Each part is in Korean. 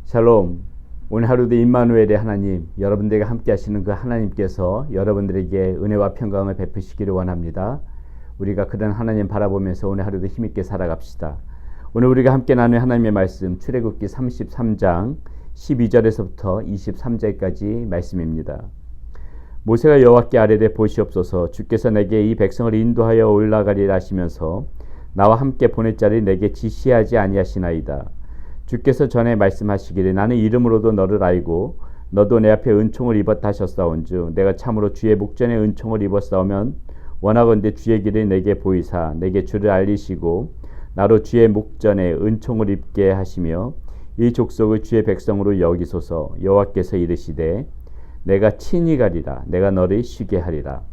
샬롬. 오늘 하루도 임마누엘의 하나님, 여러분들과 함께 하시는 그 하나님께서 여러분들에게 은혜와 평강을 베푸시기를 원합니다. 우리가 그런 하나님 바라보면서 오늘 하루도 힘있게 살아갑시다. 오늘 우리가 함께 나눌 하나님의 말씀, 출애굽기 33장 12절에서부터 23절까지 말씀입니다. 모세가 여호와께 아뢰되 보시옵소서, 주께서 내게 이 백성을 인도하여 올라가리라 하시면서 나와 함께 보낼 자를 내게 지시하지 아니하시나이다. 주께서 전에 말씀하시기를 나는 이름으로도 너를 알고 너도 내 앞에 은총을 입었다 하셨사온즉 내가 참으로 주의 목전에 은총을 입었사오면 원하건대 주의 길을 내게 보이사 내게 주를 알리시고 나로 주의 목전에 은총을 입게 하시며 이 족속을 주의 백성으로 여기소서. 여호와께서 이르시되 내가 친히 가리라. 내가 너를 쉬게 하리라.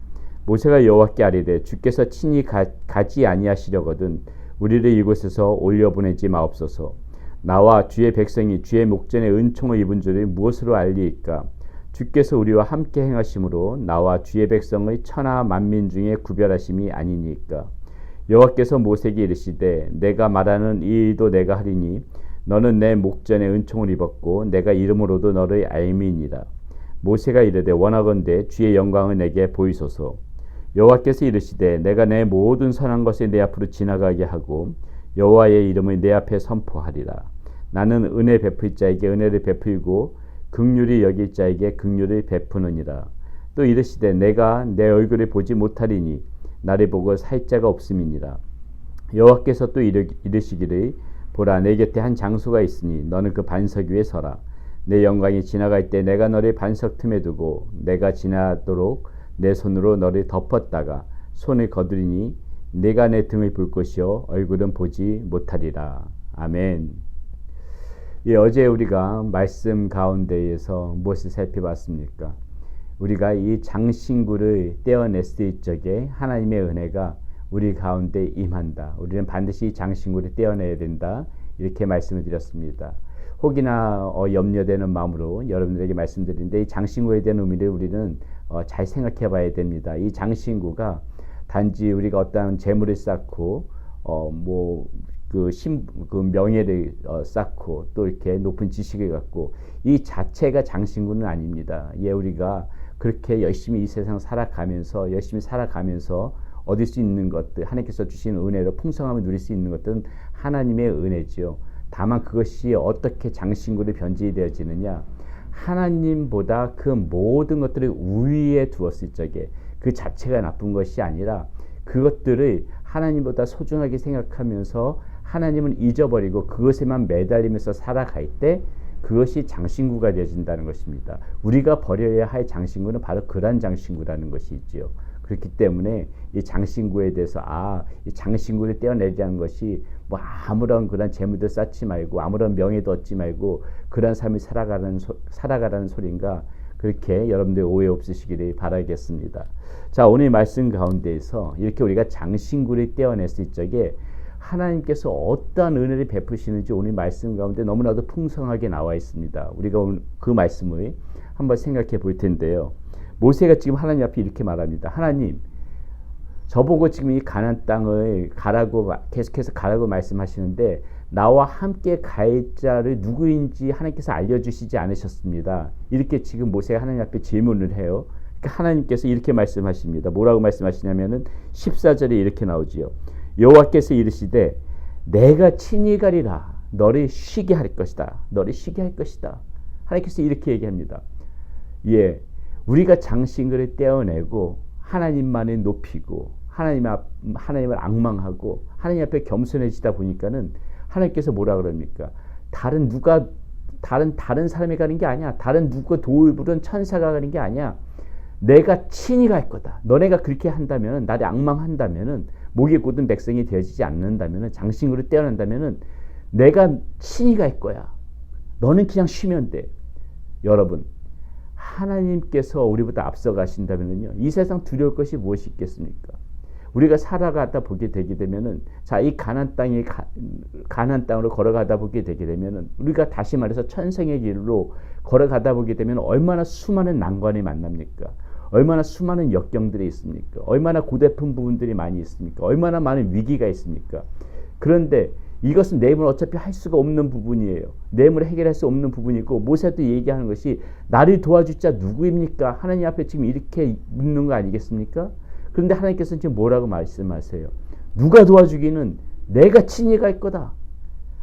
모세가 여호와께 아뢰되 주께서 친히 가지 아니하시려거든 우리를 이곳에서 올려보내지 마옵소서. 나와 주의 백성이 주의 목전에 은총을 입은 줄을 무엇으로 알리이까? 주께서 우리와 함께 행하심으로 나와 주의 백성의 천하 만민 중에 구별하심이 아니니까. 여호와께서 모세에게 이르시되 내가 말하는 이 일도 내가 하리니 너는 내 목전에 은총을 입었고 내가 이름으로도 너를 알미니라. 모세가 이르되 원하건대 주의 영광을 내게 보이소서. 여호와께서 이르시되 내가 내 모든 선한 것을 내 앞으로 지나가게 하고 여호와의 이름을 내 앞에 선포하리라. 나는 은혜 베풀 자에게 은혜를 베풀고 긍휼히 여길 자에게 긍휼을 베푸느니라. 또 이르시되 내가 내 얼굴을 보지 못하리니 나를 보고 살 자가 없음이니라. 여호와께서 또 이르시기를 보라 내 곁에 한 장소가 있으니 너는 그 반석 위에 서라. 내 영광이 지나갈 때 내가 너를 반석 틈에 두고 내가 지나도록 내 손으로 너를 덮었다가 손을 거두리니 네가 내 등을 볼 것이요 얼굴은 보지 못하리라. 아멘. 어제 우리가 말씀 가운데에서 무엇을 살펴봤습니까? 우리가 이 장신구를 떼어냈을 적에 하나님의 은혜가 우리 가운데 임한다. 우리는 반드시 이 장신구를 떼어내야 된다. 이렇게 말씀을 드렸습니다. 혹이나 염려되는 마음으로 여러분들에게 말씀드리는데 이 장신구에 대한 의미를 우리는 잘 생각해 봐야 됩니다. 이 장신구가 단지 우리가 어떠한 재물을 쌓고 그 명예를 쌓고 또 이렇게 높은 지식을 갖고 이 자체가 장신구는 아닙니다. 우리가 그렇게 열심히 이 세상 열심히 살아가면서 얻을 수 있는 것들, 하나님께서 주신 은혜로 풍성함을 누릴 수 있는 것들은 하나님의 은혜지요. 다만 그것이 어떻게 장신구를 변질되어지느냐, 하나님보다 그 모든 것들을 우위에 두었을 적에 그 자체가 나쁜 것이 아니라 그것들을 하나님보다 소중하게 생각하면서 하나님은 잊어버리고 그것에만 매달리면서 살아갈 때 그것이 장신구가 되어진다는 것입니다. 우리가 버려야 할 장신구는 바로 그러한 장신구라는 것이 있지요. 그렇기 때문에 이 장신구에 대해서 이 장신구를 떼어내자는 것이 아무런 그런 재물도 쌓지 말고 아무런 명예도 얻지 말고 그런 삶을 살아가라는 소리인가, 그렇게 여러분들 오해 없으시기를 바라겠습니다. 자, 오늘 말씀 가운데에서 이렇게 우리가 장신구를 떼어냈을 적에 하나님께서 어떠한 은혜를 베푸시는지 오늘 말씀 가운데 너무나도 풍성하게 나와 있습니다. 우리가 오늘 그 말씀을 한번 생각해 볼 텐데요. 모세가 지금 하나님 앞에 이렇게 말합니다. 하나님, 저보고 지금 이 가나안 땅을 가라고 계속해서 가라고 말씀하시는데 나와 함께 갈 자를 누구인지 하나님께서 알려주시지 않으셨습니다. 이렇게 지금 모세가 하나님 앞에 질문을 해요. 그러니까 하나님께서 이렇게 말씀하십니다. 뭐라고 말씀하시냐면은 14절에 이렇게 나오지요. 여호와께서 이르시되 내가 친히 가리라. 너를 쉬게 할 것이다. 너를 쉬게 할 것이다. 하나님께서 이렇게 얘기합니다. 우리가 장신구를 떼어내고 하나님만을 높이고 하나님을 앙망하고 하나님 앞에 겸손해지다 보니까는 하나님께서 뭐라 그럽니까? 다른 사람이 가는 게 아니야. 다른 누가 도울부른 천사가 가는 게 아니야. 내가 친히 갈 거다. 너네가 그렇게 한다면, 나를 앙망한다면은, 목이 곧은 백성이 되어지지 않는다면은, 장신구를 떼어낸다면은 내가 친히 갈 거야. 너는 그냥 쉬면 돼. 여러분, 하나님께서 우리보다 앞서 가신다면은요, 이 세상 두려울 것이 무엇이 있겠습니까? 우리가 살아가다 보게 되게 되면은, 이 가나안 땅으로 걸어가다 보게 되게 되면은, 우리가 다시 말해서 천성의 길로 걸어가다 보게 되면 얼마나 수많은 난관이 만납니까? 얼마나 수많은 역경들이 있습니까? 얼마나 고달픈 부분들이 많이 있습니까? 얼마나 많은 위기가 있습니까? 그런데 이것은 내 힘으로 어차피 할 수가 없는 부분이에요. 내 힘으로 해결할 수 없는 부분이고 모세도 얘기하는 것이 나를 도와줄 자 누구입니까? 하나님 앞에 지금 이렇게 묻는 거 아니겠습니까? 그런데 하나님께서는 지금 뭐라고 말씀하세요? 누가 도와주기는 내가 친히 갈 거다.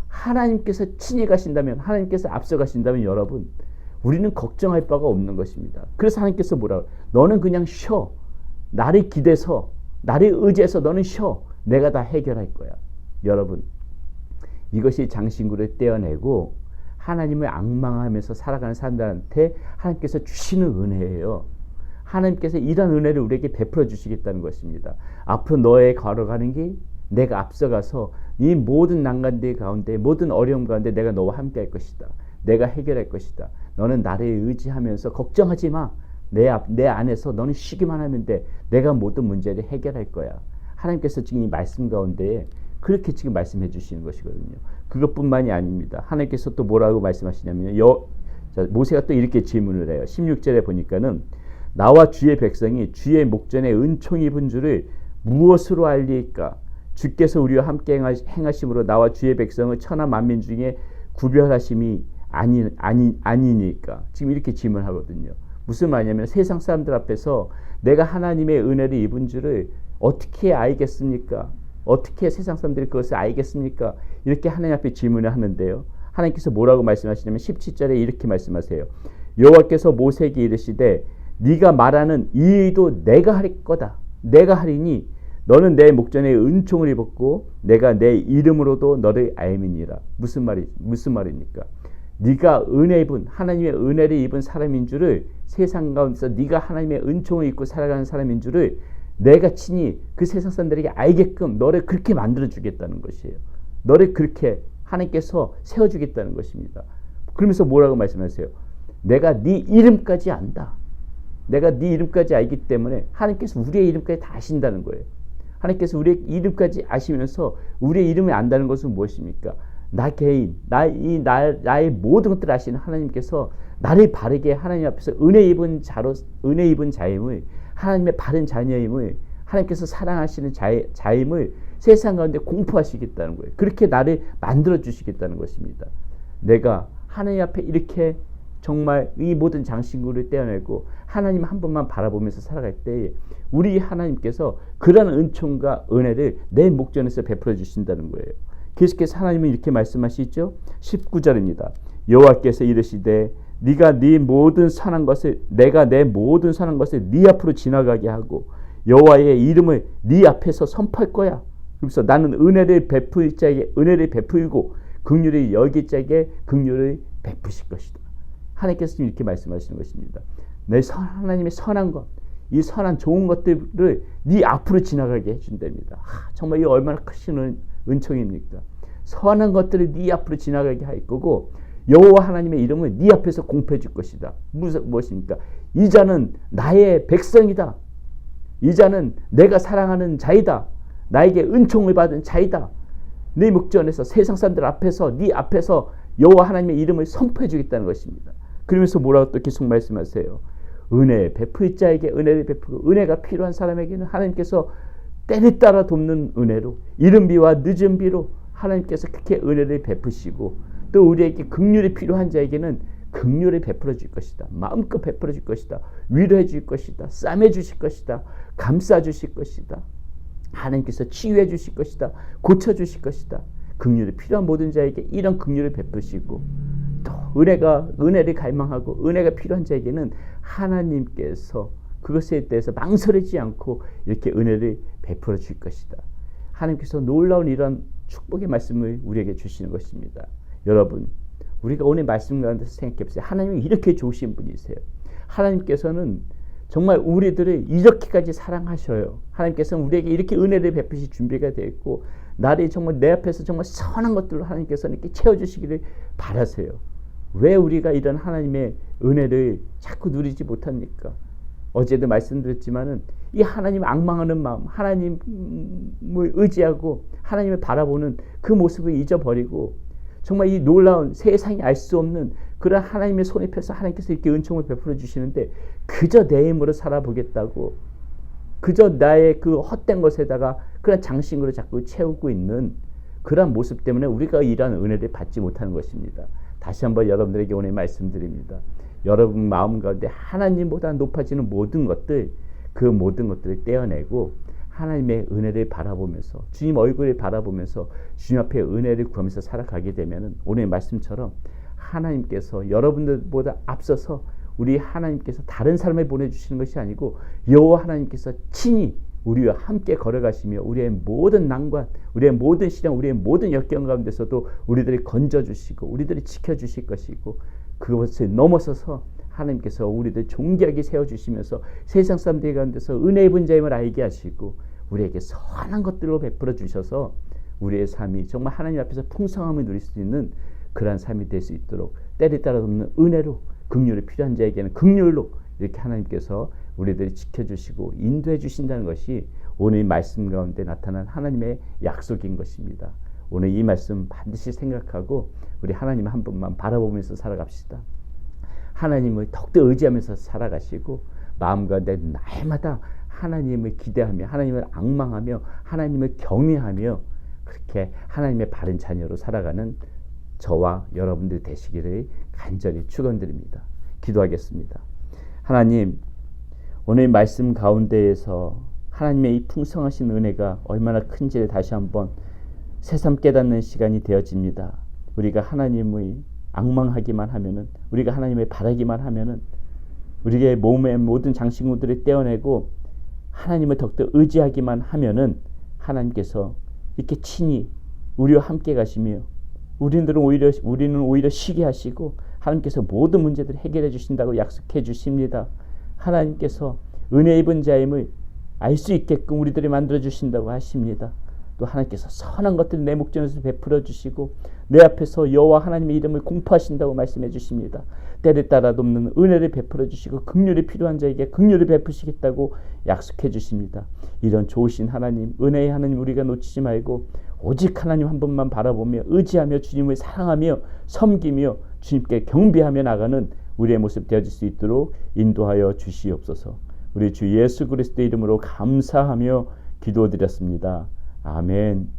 하나님께서 친히 가신다면, 하나님께서 앞서 가신다면 여러분, 우리는 걱정할 바가 없는 것입니다. 그래서 하나님께서 뭐라고? 너는 그냥 쉬어. 나를 기대서, 나를 의지해서 너는 쉬어. 내가 다 해결할 거야. 여러분, 이것이 장신구를 떼어내고 하나님을 앙망하면서 살아가는 사람들한테 하나님께서 주시는 은혜예요. 하나님께서 이런 은혜를 우리에게 베풀어 주시겠다는 것입니다. 앞으로 너의 걸어가는 길 내가 앞서가서 이 모든 난간들 가운데 모든 어려움 가운데 내가 너와 함께 할 것이다. 내가 해결할 것이다. 너는 나를 의지하면서 걱정하지 마. 내 안에서 너는 쉬기만 하면 돼. 내가 모든 문제를 해결할 거야. 하나님께서 지금 이 말씀 가운데 그렇게 지금 말씀해 주시는 것이거든요. 그것뿐만이 아닙니다. 하나님께서 또 뭐라고 말씀하시냐면 모세가 또 이렇게 질문을 해요. 16절에 보니까는 나와 주의 백성이 주의 목전에 은총 입은 줄을 무엇으로 알리까? 주께서 우리와 함께 행하심으로 나와 주의 백성을 천하 만민 중에 구별하심이 아니니까. 지금 이렇게 질문하거든요. 무슨 말이냐면 세상 사람들 앞에서 내가 하나님의 은혜를 입은 줄을 어떻게 알겠습니까? 어떻게 세상 사람들이 그것을 알겠습니까? 이렇게 하나님 앞에 질문을 하는데요. 하나님께서 뭐라고 말씀하시냐면 17절에 이렇게 말씀하세요. 여호와께서 모세에게 이르시되 네가 말하는 이 일도 내가 할 거다. 내가 하리니 너는 내 목전에 은총을 입었고 내가 내 이름으로도 너를 알미니라. 무슨 말입니까? 네가 은혜 입은 하나님의 은혜를 입은 사람인 줄을 세상 가운데서 네가 하나님의 은총을 입고 살아가는 사람인 줄을 내가 친히 그 세상 사람들에게 알게끔 너를 그렇게 만들어 주겠다는 것이에요. 너를 그렇게 하나님께서 세워주겠다는 것입니다. 그러면서 뭐라고 말씀하세요? 내가 네 이름까지 안다. 내가 네 이름까지 알기 때문에 하나님께서 우리의 이름까지 다 아신다는 거예요. 하나님께서 우리의 이름까지 아시면서 우리의 이름을 안다는 것은 무엇입니까? 나 개인, 나의 모든 것들을 아시는 하나님께서 나를 바르게 하나님 앞에서 은혜 입은 자임을, 하나님의 바른 자녀임을, 하나님께서 사랑하시는 자임을 세상 가운데 공포하시겠다는 거예요. 그렇게 나를 만들어 주시겠다는 것입니다. 내가 하나님 앞에 이렇게 정말 이 모든 장신구를 떼어내고 하나님 한 번만 바라보면서 살아갈 때 우리 하나님께서 그런 은총과 은혜를 내 목전에서 베풀어 주신다는 거예요. 계속해서 하나님은 이렇게 말씀하시죠. 19절입니다. 여호와께서 이르시되 네가 네 모든 선한 것을 내가 내 모든 선한 것을 네 앞으로 지나가게 하고 여호와의 이름을 네 앞에서 선포할 거야. 그래서 나는 은혜를 베풀 자에게 은혜를 베풀고 긍휼을 여길 자에게 긍휼을 베푸실 것이다. 하나님께서 지금 이렇게 말씀하시는 것입니다. 하나님의 선한 것, 이 선한 좋은 것들을 네 앞으로 지나가게 해준답니다. 정말 이 얼마나 크신 은총입니까? 선한 것들을 네 앞으로 지나가게 할 거고 여호와 하나님의 이름을 네 앞에서 공표해 줄 것이다. 무엇입니까? 이 자는 나의 백성이다. 이 자는 내가 사랑하는 자이다. 나에게 은총을 받은 자이다. 네 목전에서 세상 사람들 앞에서 네 앞에서 여호와 하나님의 이름을 선포해 주겠다는 것입니다. 그러면서 뭐라고 또 계속 말씀하세요. 은혜 베풀 자에게 은혜를 베푸고 은혜가 필요한 사람에게는 하나님께서 때를 따라 돕는 은혜로 이른 비와 늦은 비로 하나님께서 그렇게 은혜를 베푸시고 또 우리에게 긍휼이 필요한 자에게는 긍휼을 베풀어 줄 것이다. 마음껏 베풀어 줄 것이다. 위로해 줄 것이다. 싸매 주실 것이다. 감싸 주실 것이다. 하나님께서 치유해 주실 것이다. 고쳐 주실 것이다. 긍휼이 필요한 모든 자에게 이런 긍휼을 베푸시고 또 은혜를 갈망하고 은혜가 필요한 자에게는 하나님께서 그것에 대해서 망설이지 않고 이렇게 은혜를 베풀어 줄 것이다. 하나님께서 놀라운 이런 축복의 말씀을 우리에게 주시는 것입니다. 여러분, 우리가 오늘 말씀 가운데서 생각해 보세요. 하나님이 이렇게 좋으신 분이세요. 하나님께서는 정말 우리들을 이렇게까지 사랑하셔요. 하나님께서는 우리에게 이렇게 은혜를 베푸실 준비가 되어 있고 나를 정말 내 앞에서 정말 선한 것들로 하나님께서는 이렇게 채워주시기를 바라세요. 왜 우리가 이런 하나님의 은혜를 자꾸 누리지 못합니까? 어제도 말씀드렸지만은 이 하나님 앙망하는 마음, 하나님을 의지하고 하나님을 바라보는 그 모습을 잊어버리고 정말 이 놀라운 세상이 알 수 없는 그런 하나님의 손에 펴서 하나님께서 이렇게 은총을 베풀어 주시는데 그저 내 힘으로 살아보겠다고 그저 나의 그 헛된 것에다가 그런 장신구를 자꾸 채우고 있는 그러한 모습 때문에 우리가 이러한 은혜를 받지 못하는 것입니다. 다시 한번 여러분들에게 오늘 말씀드립니다. 여러분 마음 가운데 하나님보다 높아지는 모든 것들, 그 모든 것들을 떼어내고 하나님의 은혜를 바라보면서, 주님 얼굴을 바라보면서 주님 앞에 은혜를 구하면서 살아가게 되면 오늘 말씀처럼 하나님께서 여러분들보다 앞서서 우리 하나님께서 다른 사람을 보내주시는 것이 아니고 여호와 하나님께서 친히 우리와 함께 걸어가시며 우리의 모든 난관, 우리의 모든 시련, 우리의 모든 역경 가운데서도 우리들을 건져주시고 우리들을 지켜주실 것이고, 그것을 넘어서서 하나님께서 우리들 존귀하게 세워주시면서 세상 사람들 가운데서 은혜의 분자임을 알게 하시고 우리에게 선한 것들로 베풀어 주셔서 우리의 삶이 정말 하나님 앞에서 풍성함을 누릴 수 있는 그러한 삶이 될 수 있도록 때를 따라 돕는 은혜로, 긍휼이 필요한 자에게는 긍휼로 이렇게 하나님께서 우리들을 지켜주시고 인도해 주신다는 것이 오늘 이 말씀 가운데 나타난 하나님의 약속인 것입니다. 오늘 이 말씀 반드시 생각하고 우리 하나님 한 분만 바라보면서 살아갑시다. 하나님을 더욱더 의지하면서 살아가시고 마음 가운데 날마다 하나님을 기대하며 하나님을 앙망하며 하나님을 경외하며 그렇게 하나님의 바른 자녀로 살아가는 저와 여러분들 되시기를 간절히 축원드립니다. 기도하겠습니다. 하나님, 오늘 말씀 가운데에서 하나님의 이 풍성하신 은혜가 얼마나 큰지를 다시 한번 새삼 깨닫는 시간이 되어집니다. 우리가 하나님의 앙망하기만 하면은, 우리가 하나님의 바라기만 하면은 우리의 몸의 모든 장식물들을 떼어내고 하나님을 더욱더 의지하기만 하면은 하나님께서 이렇게 친히 우리와 함께 가시며 우리는 오히려 쉬게 하시고 하나님께서 모든 문제들을 해결해 주신다고 약속해 주십니다. 하나님께서 은혜 입은 자임을 알 수 있게끔 우리들이 만들어 주신다고 하십니다. 또 하나님께서 선한 것들을 내 목전에서 베풀어 주시고 내 앞에서 여호와 하나님의 이름을 공포하신다고 말씀해 주십니다. 때를 따라 돕는 은혜를 베풀어 주시고 긍휼이 필요한 자에게 긍휼을 베푸시겠다고 약속해 주십니다. 이런 좋으신 하나님, 은혜의 하나님 우리가 놓치지 말고 오직 하나님 한 분만 바라보며 의지하며 주님을 사랑하며 섬기며 주님께 경배하며 나가는 우리의 모습 되어질 수 있도록 인도하여 주시옵소서. 우리 주 예수 그리스도의 이름으로 감사하며 기도드렸습니다. 아멘.